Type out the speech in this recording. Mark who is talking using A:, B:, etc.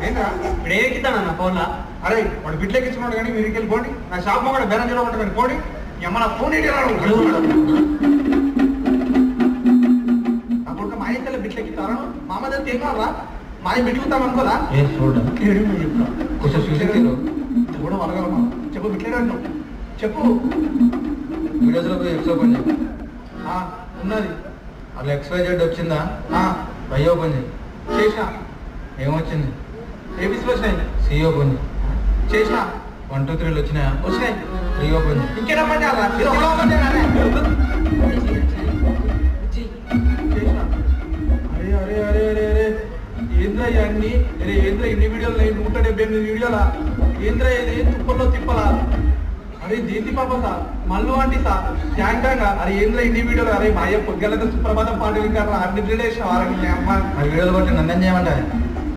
A: ఏంట్రా
B: ఇప్పుడు ఏకిస్తానన్న ఫోన్లా
A: అరే వాడు బిడ్లెక్కించుకున్నాడు కానీ మీరు వెళ్ళి పోండి నా షాప్ కూడా బేరం చేయడం పోండి అమ్మ నా ఫోన్ ఏంటి అప్పుడు మా ఇంట్లో బిడ్లెక్కిస్తాను మా అమ్మ దగ్గర ఏం కావాలా మా బిడ్లుతాం అనుకోదా
B: కొంచెం చూసి
A: కూడా వరగలమా చెప్పు బిడ్లేడు అంటావు చెప్పు
B: వీడియోస్లో పోయి ఎక్స్ ఓపెన్ చేయి
A: ఉన్నది
B: అట్లా XYZ వచ్చిందా వై ఓపెన్ చేయి
A: చేసిన
B: ఏమొచ్చింది
A: ఏబీసీలు వచ్చినాయి
B: సి ఓపెన్ చేయి
A: చేసిన
B: 1 2 3 వచ్చినాయా
A: వచ్చినాయి
B: 3 ఓపెన్ చేయి
A: ఇంకేనా పని చేసిన అరే అరే అరే అరే అరే ఏంద్రా ఇవన్నీ అరే ఏంద్రా ఇన్ని వీడియోలు 178 వీడియోలా ఏంద్రా ఇది తుప్పల్లో తిప్పలా అరే దేంటి పాప సార్ మల్లు అంటే సార్ యాంకంగా అరే ఏంద్రా ఇన్ని వీడియోలు అరే మా అయ్య పొద్దుగలతో సుప్రభాతం పాటలు ఇంకా అన్ని వీడియో వేసిన వారని అమ్మ
B: ఆ వీడియోలు బట్టి నన్ను ఏం చేయమంటారు